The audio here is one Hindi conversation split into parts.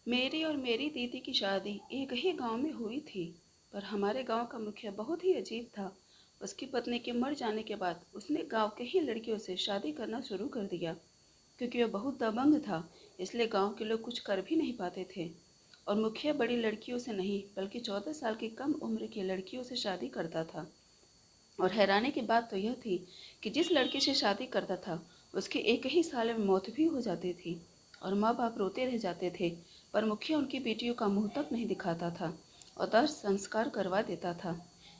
मेरी और मेरी दीदी की शादी एक ही गांव में हुई थी। पर हमारे गांव का मुखिया बहुत ही अजीब था। उसकी पत्नी के मर जाने के बाद उसने गांव के ही लड़कियों से शादी करना शुरू कर दिया। क्योंकि वह बहुत दबंग था, इसलिए गांव के लोग कुछ कर भी नहीं पाते थे। और मुखिया बड़ी लड़कियों से नहीं बल्कि 14 साल की कम उम्र की लड़कियों से शादी करता था। और हैरानी की बात तो यह थी कि जिस लड़की से शादी करता था उसकी एक ही साल में मौत भी हो जाती थी। और माँ बाप रोते रह जाते थे। पर मुखिया उनकी बेटियों का मुंह तक नहीं दिखाता था और दाह संस्कार करवा देता था।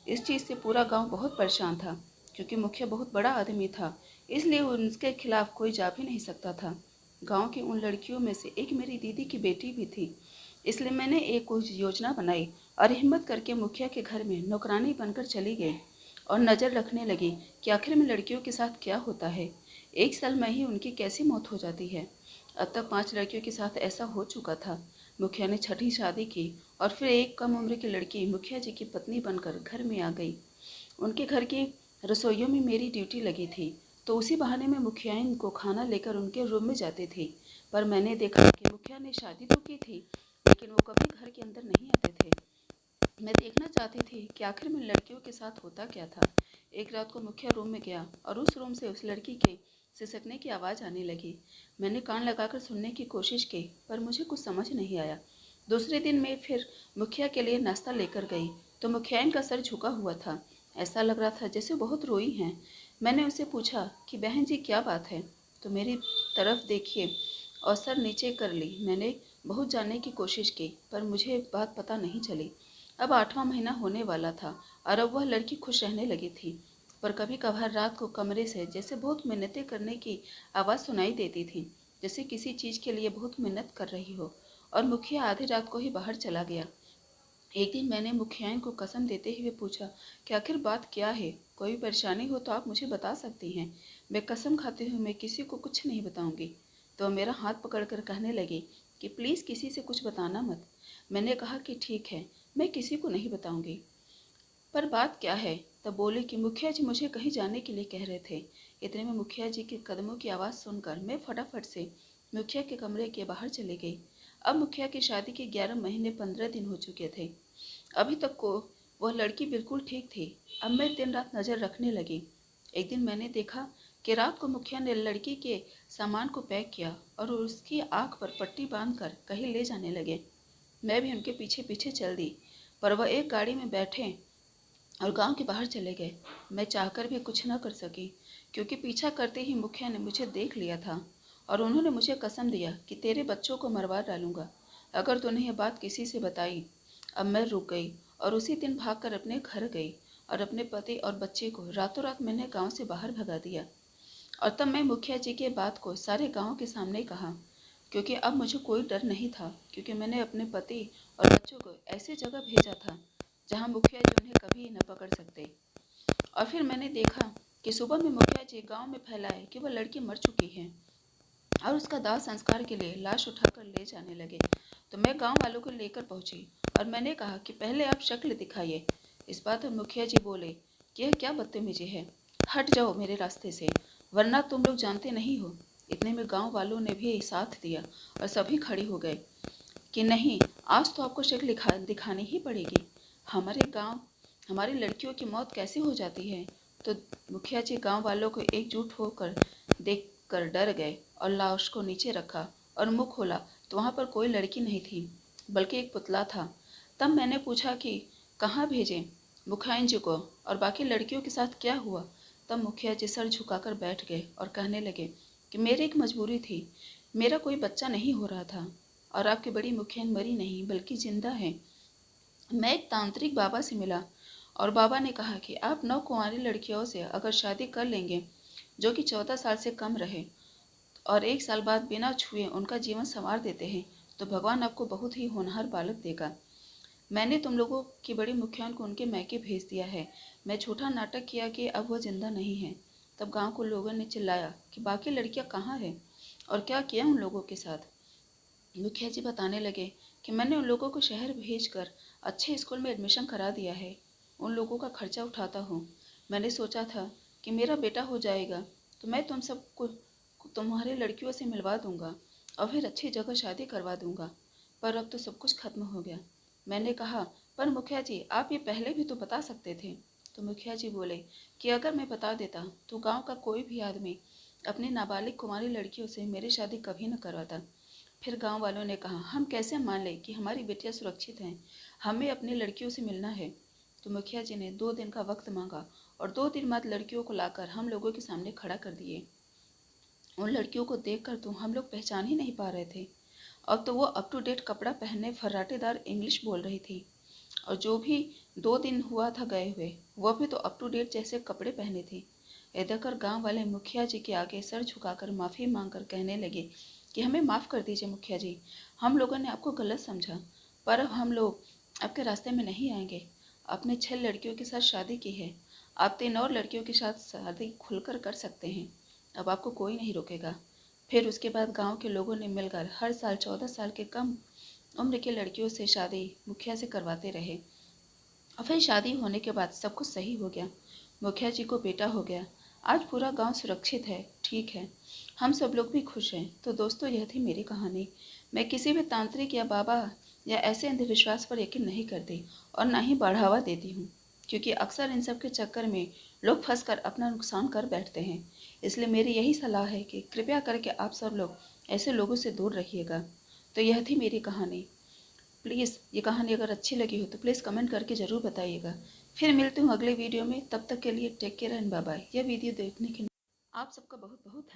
इस चीज़ से पूरा गांव बहुत परेशान था, क्योंकि मुखिया बहुत बड़ा आदमी था, इसलिए उनके खिलाफ कोई जा भी नहीं सकता था। गांव की उन लड़कियों में से एक मेरी दीदी की बेटी भी थी। इसलिए मैंने एक कुछ योजना बनाई और हिम्मत करके मुखिया के घर में नौकरानी बनकर चली गई और नज़र रखने लगी कि आखिर में लड़कियों के साथ क्या होता है। एक साल में ही उनकी कैसी मौत हो जाती है। अब तक 5 लड़कियों के साथ ऐसा हो चुका था। मुखिया ने छठी शादी की और फिर एक कम उम्र की लड़की मुखिया जी की पत्नी बनकर घर में आ गई। उनके घर की रसोइयों में मेरी ड्यूटी लगी थी, तो उसी बहाने में मुखियाइन को खाना लेकर उनके रूम में जाती थी। पर मैंने देखा कि मुखिया ने शादी तो की थी, लेकिन वो कभी घर के अंदर नहीं आते थे। मैं देखना चाहती थी कि आखिर में लड़कियों के साथ होता क्या था। एक रात को मुखिया रूम में गया और उस रूम से उस लड़की के सिसकने की आवाज़ आने लगी। मैंने कान लगाकर सुनने की कोशिश की, पर मुझे कुछ समझ नहीं आया। दूसरे दिन मैं फिर मुखिया के लिए नाश्ता लेकर गई, तो मुखियाइन का सर झुका हुआ था। ऐसा लग रहा था जैसे बहुत रोई हैं। मैंने उससे पूछा कि बहन जी क्या बात है, तो मेरी तरफ देखिए और सर नीचे कर ली। मैंने बहुत जानने की कोशिश की, पर मुझे बात पता नहीं चली। अब 8वां महीना होने वाला था और अब वह लड़की खुश रहने लगी थी। पर कभी कभार रात को कमरे से जैसे बहुत मिन्नतें करने की आवाज़ सुनाई देती थी, जैसे किसी चीज़ के लिए बहुत मिन्नत कर रही हो। और मुखिया आधी रात को ही बाहर चला गया। एक दिन मैंने मुखियाइन को कसम देते हुए पूछा कि आखिर बात क्या है। कोई परेशानी हो तो आप मुझे बता सकती हैं। मैं कसम खाती हूँ मैं किसी को कुछ नहीं बताऊंगी। तो मेरा हाथ पकड़कर कहने लगी कि प्लीज़ किसी से कुछ बताना मत। मैंने कहा कि ठीक है, मैं किसी को नहीं बताऊंगी। पर बात क्या है? तब बोली कि मुखिया जी मुझे कहीं जाने के लिए कह रहे थे। इतने में मुखिया जी के कदमों की आवाज़ सुनकर मैं फटाफट से मुखिया के कमरे के बाहर चली गई। अब मुखिया की शादी के 11 महीने 15 दिन हो चुके थे। अभी तक को वह लड़की बिल्कुल ठीक थी। अब मैं दिन रात नज़र रखने लगी। एक दिन मैंने देखा कि रात को मुखिया ने लड़की के सामान को पैक किया और उसकी आंख पर पट्टी बांधकर कहीं ले जाने लगे। मैं भी उनके पीछे पीछे चल दी, पर वह एक गाड़ी में बैठे और गांव के बाहर चले गए। मैं चाहकर भी कुछ न कर सकी, क्योंकि पीछा करते ही मुखिया ने मुझे देख लिया था और उन्होंने मुझे कसम दिया कि तेरे बच्चों को मरवा डालूंगा अगर तूने यह बात किसी से बताई। अब मैं रुक गई और उसी दिन भागकर अपने घर गई और अपने पति और बच्चे को रातों रात मैंने गांव से बाहर भगा दिया। और तब मैं मुखिया जी के बात को सारे गांव के सामने कहा, क्योंकि अब मुझे कोई डर नहीं था, क्योंकि मैंने अपने पति और बच्चों को ऐसी जगह भेजा था जहां मुखिया जी उन्हें कभी न पकड़ सकते। और फिर मैंने देखा कि सुबह में मुखिया जी गांव में फैलाए कि वह लड़की मर चुकी है और उसका दाह संस्कार के लिए लाश उठाकर ले जाने लगे। तो मैं गांव वालों को लेकर पहुंची और मैंने कहा कि पहले आप शक्ल दिखाइए। इस बात पर मुखिया जी बोले कि यह क्या बदतमीजी है, हट जाओ मेरे रास्ते से, वरना तुम लोग जानते नहीं हो। इतने में गांव वालों ने भी साथ दिया और सभी खड़े हो गए कि नहीं, आज तो आपको शक्ल दिखानी ही पड़ेगी। हमारे गांव हमारी लड़कियों की मौत कैसे हो जाती है। तो मुखिया जी गांव वालों को एकजुट होकर देख कर डर गए और लाश को नीचे रखा और मुंह खोला तो वहां पर कोई लड़की नहीं थी, बल्कि एक पुतला था। तब मैंने पूछा कि कहाँ भेजें मुखियाइन जी को, और बाकी लड़कियों के साथ क्या हुआ। तब मुखिया जी सर झुकाकर बैठ गए और कहने लगे कि मेरी एक मजबूरी थी, मेरा कोई बच्चा नहीं हो रहा था और आपकी बड़ी मुखियाइन मरी नहीं बल्कि जिंदा है। मैं एक तांत्रिक बाबा से मिला और बाबा ने कहा कि आप 9 कुंवारी लड़कियों से अगर शादी कर लेंगे जो कि 14 साल से कम रहे और 1 साल बाद बिना छुए उनका जीवन संवार देते हैं, तो भगवान आपको बहुत ही होनहार बालक देगा। मैंने तुम लोगों की बड़ी मुखियान को उनके मैके भेज दिया है। मैं झूठा नाटक किया कि अब वह जिंदा नहीं है। तब गांव को लोगों ने चिल्लाया कि बाकी लड़कियां कहाँ हैं और क्या किया उन लोगों के साथ। मुखिया जी बताने लगे कि मैंने उन लोगों को शहर भेजकर अच्छे स्कूल में एडमिशन करा दिया है, उन लोगों का खर्चा उठाता हूँ। मैंने सोचा था कि मेरा बेटा हो जाएगा तो मैं तुम सबको तुम्हारे लड़कियों से मिलवा दूंगा और फिर अच्छी जगह शादी करवा दूंगा। पर अब तो सब कुछ खत्म हो गया। मैंने कहा, पर मुखिया जी आप ये पहले भी तो बता सकते थे। तो मुखिया जी बोले कि अगर मैं बता देता तो गांव का कोई भी आदमी अपनी नाबालिग कुमारी लड़कियों से मेरी शादी कभी न करवाता। फिर गांव वालों ने कहा, हम कैसे मान लें कि हमारी बेटियां सुरक्षित हैं, हमें अपनी लड़कियों से मिलना है। तो मुखिया जी ने 2 दिन का वक्त मांगा और 2 दिन बाद लड़कियों को लाकर हम लोगों के सामने खड़ा कर दिए। उन लड़कियों को देखकर तो हम लोग पहचान ही नहीं पा रहे थे। अब तो वो अप टू डेट कपड़ा पहने फर्राटेदार इंग्लिश बोल रही थी, और जो भी 2 दिन हुआ था गए हुए, वह भी तो अप टू डेट जैसे कपड़े पहने थे। ये देखकर गांव वाले मुखिया जी के आगे सर झुकाकर माफ़ी मांगकर कहने लगे कि हमें माफ़ कर दीजिए मुखिया जी, हम लोगों ने आपको गलत समझा, पर अब हम लोग आपके रास्ते में नहीं आएंगे। आपने 6 लड़कियों के साथ शादी की है, आप 3 और लड़कियों के साथ शादी खुलकर कर सकते हैं, अब आपको कोई नहीं रोकेगा। फिर उसके बाद गांव के लोगों ने मिलकर हर साल 14 साल के कम उम्र की लड़कियों से शादी मुखिया से करवाते रहे। और फिर शादी होने के बाद सब कुछ सही हो गया। मुखिया जी को बेटा हो गया। आज पूरा गांव सुरक्षित है, ठीक है, हम सब लोग भी खुश हैं। तो दोस्तों, यह थी मेरी कहानी। मैं किसी भी तांत्रिक या बाबा या ऐसे अंधविश्वास पर यकीन नहीं करती और ना ही बढ़ावा देती हूँ, क्योंकि अक्सर इन सब के चक्कर में लोग फंसकर अपना नुकसान कर बैठते हैं। इसलिए मेरी यही सलाह है कि कृपया करके आप सब लोग ऐसे लोगों से दूर रहिएगा। तो यह थी मेरी कहानी। प्लीज़ ये कहानी अगर अच्छी लगी हो तो प्लीज़ कमेंट करके ज़रूर बताइएगा। फिर मिलती हूँ अगले वीडियो में, तब तक के लिए take care and bye bye. यह वीडियो देखने के लिए आप सबका बहुत बहुत धन्यवाद।